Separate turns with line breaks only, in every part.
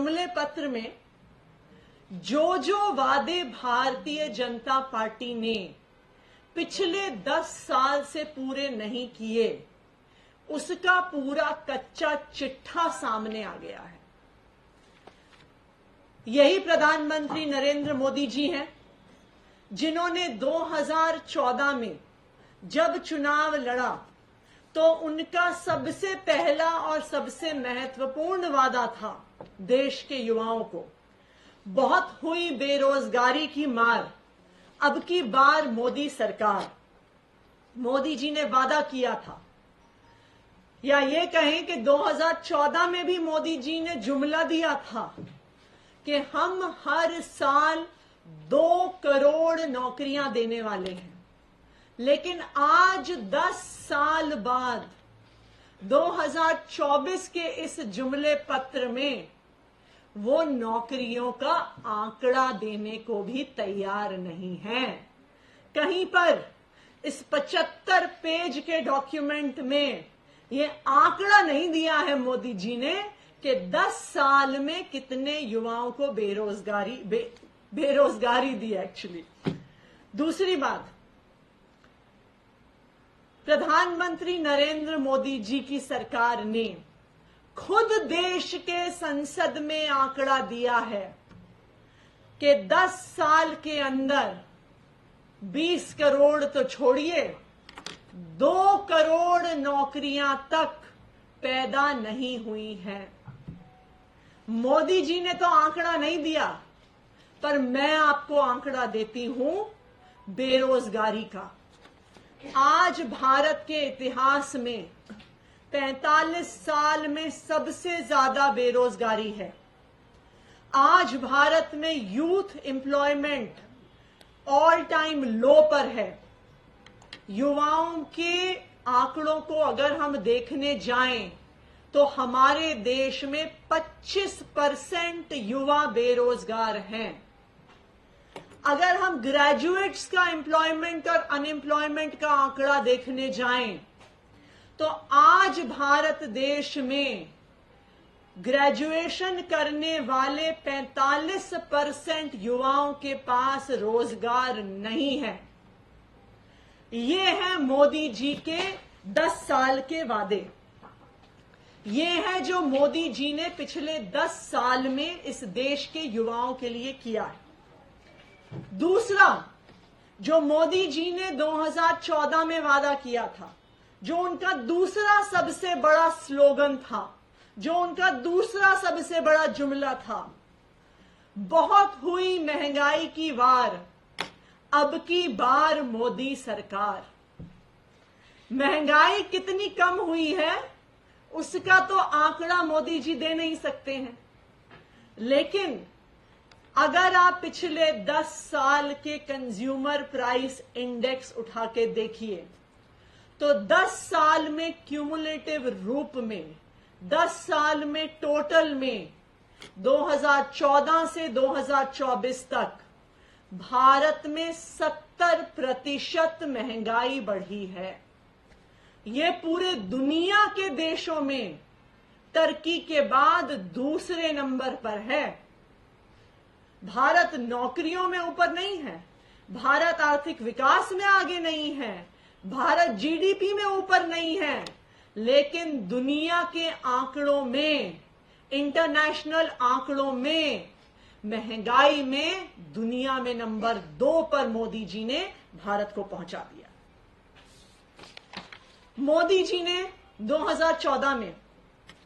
जुमले पत्र में जो वादे भारतीय जनता पार्टी ने पिछले 10 साल से पूरे नहीं किए, उसका पूरा कच्चा चिट्ठा सामने आ गया है। यही प्रधानमंत्री नरेंद्र मोदी जी हैं जिन्होंने 2014 में जब चुनाव लड़ा तो उनका सबसे पहला और सबसे महत्वपूर्ण वादा था देश के युवाओं को, बहुत हुई बेरोजगारी की मार, अब की बार मोदी सरकार। मोदी जी ने वादा किया था, या ये कहें कि 2014 में भी मोदी जी ने जुमला दिया था कि हम हर साल 2 करोड़ नौकरियां देने वाले हैं। लेकिन आज 10 साल बाद 2024 के इस जुमले पत्र में वो नौकरियों का आंकड़ा देने को भी तैयार नहीं है। कहीं पर इस 75 पेज के डॉक्यूमेंट में ये आंकड़ा नहीं दिया है मोदी जी ने कि 10 साल में कितने युवाओं को बेरोजगारी दी एक्चुअली। दूसरी बात, प्रधानमंत्री नरेंद्र मोदी जी की सरकार ने खुद देश के संसद में आंकड़ा दिया है कि 10 साल के अंदर 20 करोड़ तो छोड़िए, 2 करोड़ नौकरियां तक पैदा नहीं हुई हैं। मोदी जी ने तो आंकड़ा नहीं दिया, पर मैं आपको आंकड़ा देती हूं बेरोजगारी का। आज भारत के इतिहास में 45 साल में सबसे ज्यादा बेरोजगारी है। आज भारत में यूथ एम्प्लॉयमेंट ऑल टाइम लो पर है। युवाओं के आंकड़ों को अगर हम देखने जाएं तो हमारे देश में 25% युवा बेरोजगार हैं। अगर हम ग्रेजुएट्स का एम्प्लॉयमेंट और अनएम्प्लॉयमेंट का आंकड़ा देखने जाएं तो आज भारत देश में ग्रेजुएशन करने वाले 45% युवाओं के पास रोजगार नहीं है। ये है मोदी जी के 10 साल के वादे। ये है जो मोदी जी ने पिछले 10 साल में इस देश के युवाओं के लिए किया है। दूसरा, जो मोदी जी ने 2014 में वादा किया था, जो उनका दूसरा सबसे बड़ा स्लोगन था, जो उनका दूसरा सबसे बड़ा जुमला था, बहुत हुई महंगाई की वार, अब की बार मोदी सरकार। महंगाई कितनी कम हुई है उसका तो आंकड़ा मोदी जी दे नहीं सकते हैं, लेकिन अगर आप पिछले 10 साल के कंज्यूमर प्राइस इंडेक्स उठा के देखिए तो 10 साल में क्यूमुलेटिव रूप में, 10 साल में टोटल में 2014 से 2024 तक भारत में 70% महंगाई बढ़ी है। ये पूरे दुनिया के देशों में टर्की के बाद दूसरे नंबर पर है। भारत नौकरियों में ऊपर नहीं है, भारत आर्थिक विकास में आगे नहीं है, भारत जीडीपी में ऊपर नहीं है, लेकिन दुनिया के आंकड़ों में, इंटरनेशनल आंकड़ों में, महंगाई में दुनिया में नंबर 2 पर मोदी जी ने भारत को पहुंचा दिया। मोदी जी ने 2014 में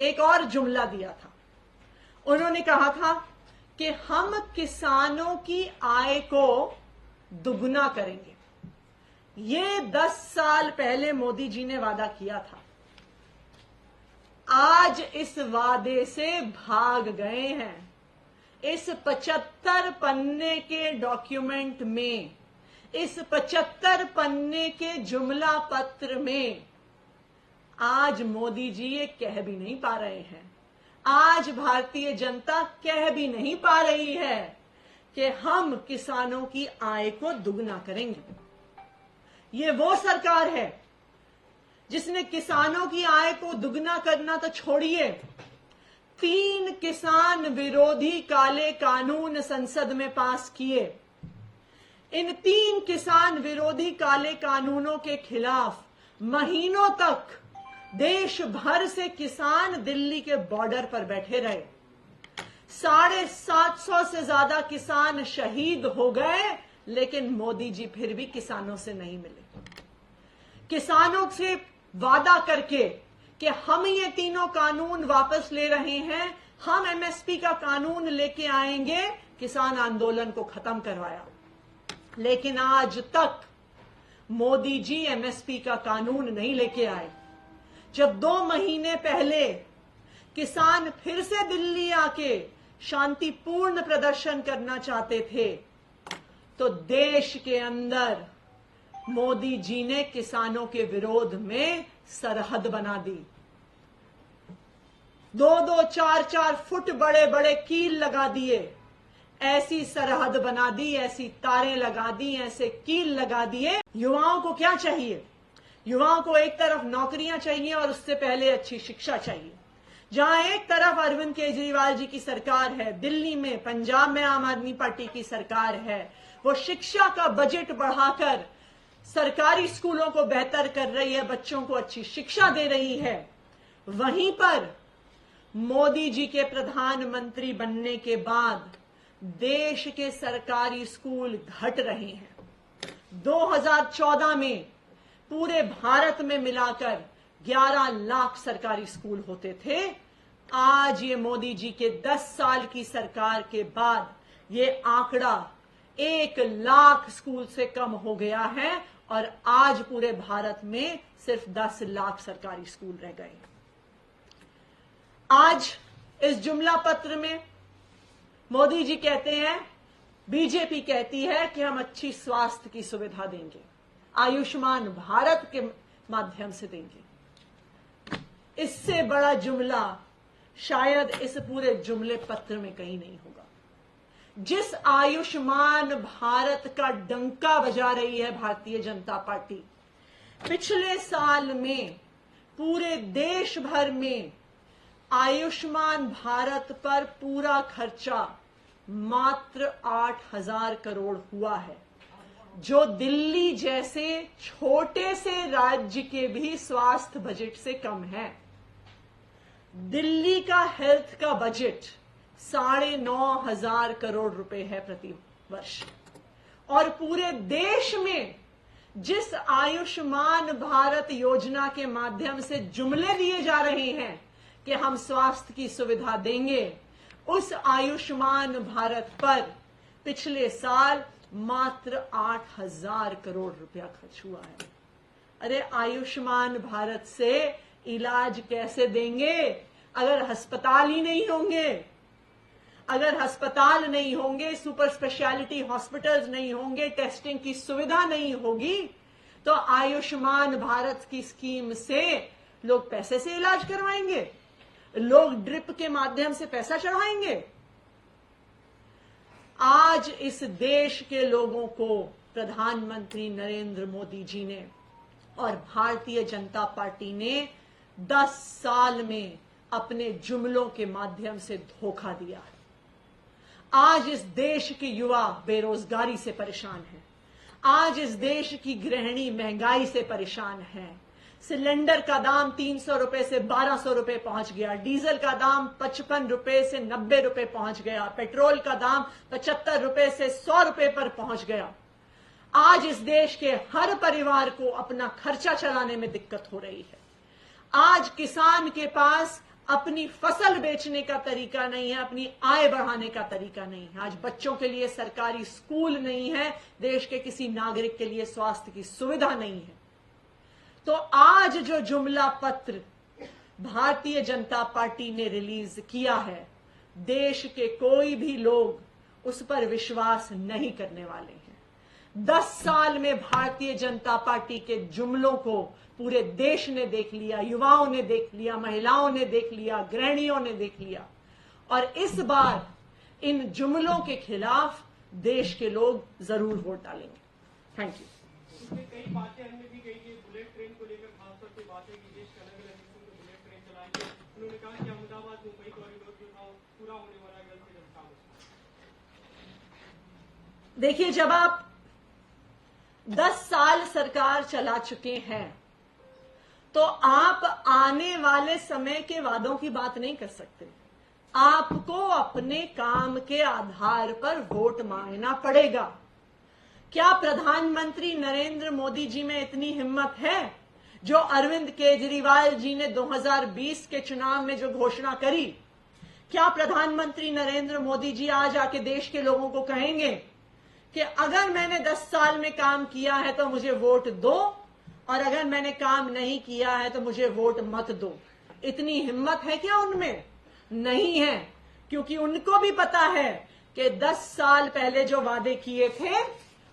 एक और जुमला दिया था। उन्होंने कहा था कि हम किसानों की आय को दुगना करेंगे। ये 10 साल पहले मोदी जी ने वादा किया था। आज इस वादे से भाग गए हैं। इस 75 पन्ने के डॉक्यूमेंट में, इस 75 पन्ने के जुमला पत्र में आज मोदी जी ये कह भी नहीं पा रहे हैं। आज भारतीय जनता कह भी नहीं पा रही है कि हम किसानों की आय को दुगना करेंगे। ये वो सरकार है जिसने किसानों की आय को दुगना करना तो छोड़िए, 3 किसान विरोधी काले कानून संसद में पास किए। इन 3 किसान विरोधी काले कानूनों के खिलाफ महीनों तक देश भर से किसान दिल्ली के बॉर्डर पर बैठे रहे। 750 से ज्यादा किसान शहीद हो गए, लेकिन मोदी जी फिर भी किसानों से नहीं मिले। किसानों से वादा करके कि हम ये तीनों कानून वापस ले रहे हैं, हम एमएसपी का कानून लेके आएंगे, किसान आंदोलन को खत्म करवाया। लेकिन आज तक मोदी जी एमएसपी का कानून नहीं लेके आए। जब 2 महीने पहले किसान फिर से दिल्ली आके शांतिपूर्ण प्रदर्शन करना चाहते थे, तो देश के अंदर मोदी जी ने किसानों के विरोध में सरहद बना दी। 2-2, 4-4 फुट बड़े बड़े कील लगा दिए। ऐसी सरहद बना दी, ऐसी तारें लगा दी, ऐसे कील लगा दिए। युवाओं को क्या चाहिए? युवाओं को एक तरफ नौकरियां चाहिए और उससे पहले अच्छी शिक्षा चाहिए। जहां एक तरफ अरविंद केजरीवाल जी की सरकार है, दिल्ली में, पंजाब में आम आदमी पार्टी की सरकार है, वो शिक्षा का बजट बढ़ाकर सरकारी स्कूलों को बेहतर कर रही है, बच्चों को अच्छी शिक्षा दे रही है। वहीं पर मोदी जी के प्रधानमंत्री बनने के बाद देश के सरकारी स्कूल घट रहे हैं। 2014 में पूरे भारत में मिलाकर 11 लाख सरकारी स्कूल होते थे। आज ये मोदी जी के 10 साल की सरकार के बाद ये आंकड़ा 1 लाख स्कूल से कम हो गया है और आज पूरे भारत में सिर्फ 10 लाख सरकारी स्कूल रह गए। आज इस जुमला पत्र में मोदी जी कहते हैं, बीजेपी कहती है कि हम अच्छी स्वास्थ्य की सुविधा देंगे, आयुष्मान भारत के माध्यम से देंगे। इससे बड़ा जुमला शायद इस पूरे जुमले पत्र में कहीं नहीं होगा। जिस आयुष्मान भारत का डंका बजा रही है भारतीय जनता पार्टी, पिछले साल में पूरे देश भर में आयुष्मान भारत पर पूरा खर्चा मात्र 8,000 करोड़ हुआ है, जो दिल्ली जैसे छोटे से राज्य के भी स्वास्थ्य बजट से कम है। दिल्ली का हेल्थ का बजट 9,500 करोड़ रुपए है प्रति वर्ष, और पूरे देश में जिस आयुष्मान भारत योजना के माध्यम से जुमले दिए जा रहे हैं कि हम स्वास्थ्य की सुविधा देंगे, उस आयुष्मान भारत पर पिछले साल मात्र 8,000 करोड़ रुपया खर्च हुआ है। अरे आयुष्मान भारत से इलाज कैसे देंगे अगर अस्पताल ही नहीं होंगे? अगर अस्पताल नहीं होंगे, सुपर स्पेशलिटी हॉस्पिटल्स नहीं होंगे, टेस्टिंग की सुविधा नहीं होगी, तो आयुष्मान भारत की स्कीम से लोग पैसे से इलाज करवाएंगे? लोग ड्रिप के माध्यम से पैसा चढ़ाएंगे? आज इस देश के लोगों को प्रधानमंत्री नरेंद्र मोदी जी ने और भारतीय जनता पार्टी ने 10 साल में अपने जुमलों के माध्यम से धोखा दिया है। आज इस देश के युवा बेरोजगारी से परेशान हैं। आज इस देश की गृहिणी महंगाई से परेशान है। सिलेंडर का दाम 300 रुपए से 1200 रुपए पहुंच गया, डीजल का दाम 55 रुपए से 90 रुपए पहुंच गया, पेट्रोल का दाम 75 रुपए से 100 रुपए पर पहुंच गया। आज इस देश के हर परिवार को अपना खर्चा चलाने में दिक्कत हो रही है। आज किसान के पास अपनी फसल बेचने का तरीका नहीं है, अपनी आय बढ़ाने का तरीका नहीं है। आज बच्चों के लिए सरकारी स्कूल नहीं है, देश के किसी नागरिक के लिए स्वास्थ्य की सुविधा नहीं है। तो आज जो जुमला पत्र भारतीय जनता पार्टी ने रिलीज किया है, देश के कोई भी लोग उस पर विश्वास नहीं करने वाले हैं। 10 साल में भारतीय जनता पार्टी के जुमलों को पूरे देश ने देख लिया, युवाओं ने देख लिया, महिलाओं ने देख लिया, गृहिणियों ने देख लिया, और इस बार इन जुमलों के खिलाफ देश के लोग जरूर वोट डालेंगे। Thank you.
कई बातें हमने भी कही कि बुलेट ट्रेन को लेकर खासतौर पे बात है कि देश के अलग अलग हिस्सों में बुलेट ट्रेन चलाएंगे, उन्होंने कहा कि अहमदाबाद मुंबई कॉरिडोर जो था पूरा होने वाला है जल्द से जल्द काम।
देखिए, जब आप 10 साल सरकार चला चुके हैं तो आप आने वाले समय के वादों की बात नहीं कर सकते। आपको अपने काम के आधार पर वोट मांगना पड़ेगा। क्या प्रधानमंत्री नरेंद्र मोदी जी में इतनी हिम्मत है जो अरविंद केजरीवाल जी ने 2020 के चुनाव में जो घोषणा करी? क्या प्रधानमंत्री नरेंद्र मोदी जी आज आके देश के लोगों को कहेंगे कि अगर मैंने 10 साल में काम किया है तो मुझे वोट दो, और अगर मैंने काम नहीं किया है तो मुझे वोट मत दो? इतनी हिम्मत है क्या उनमें? नहीं है, क्योंकि उनको भी पता है कि 10 साल पहले जो वादे किए थे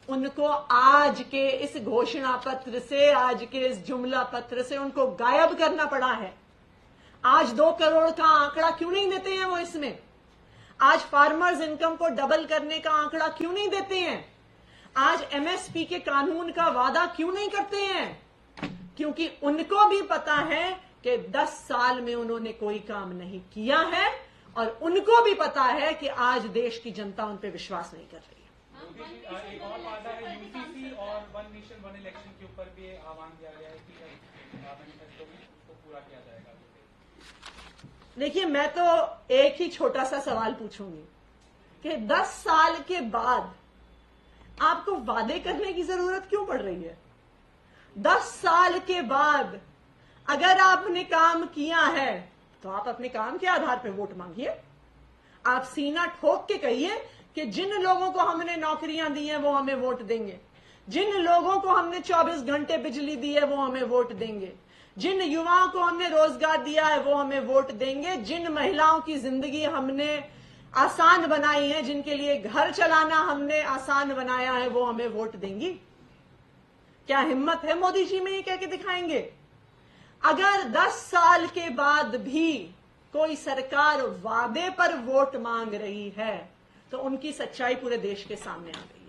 उनको आज के इस घोषणा पत्र से, आज के इस जुमला पत्र से उनको गायब करना पड़ा है। आज 2 करोड़ का आंकड़ा क्यों नहीं देते हैं वो इसमें? आज फार्मर्स इनकम को डबल करने का आंकड़ा क्यों नहीं देते हैं? आज एमएसपी के कानून का वादा क्यों नहीं करते हैं? क्योंकि उनको भी पता है कि 10 साल में उन्होंने कोई काम नहीं किया है, और उनको भी पता है कि आज देश की जनता उन पर विश्वास नहीं कर रही है।
एक और वादा है यूसीसी और वन नेशन वन इलेक्शन के ऊपर भी आह्वान दिया गया है कि मैनिफेस्टो में उसको पूरा किया जाएगा।
देखिए, मैं तो एक ही छोटा सा सवाल पूछूंगी कि 10 साल के बाद आपको वादे करने की जरूरत क्यों पड़ रही है? 10 साल के बाद अगर आपने काम किया है तो आप अपने काम के आधार पर वोट मांगिए। आप सीना ठोक के कहिए कि जिन लोगों को हमने नौकरियां दी हैं वो हमें वोट देंगे, जिन लोगों को हमने 24 घंटे बिजली दी है वो हमें वोट देंगे, जिन युवाओं को हमने रोजगार दिया है वो हमें वोट देंगे, जिन महिलाओं की जिंदगी हमने आसान बनाई है, जिनके लिए घर चलाना हमने आसान बनाया है, वो हमें वोट देंगी। क्या हिम्मत है मोदी जी में? ये कह के दिखाएंगे। अगर 10 साल के बाद भी कोई सरकार वादे पर वोट मांग रही है तो उनकी सच्चाई पूरे देश के सामने आ गई है।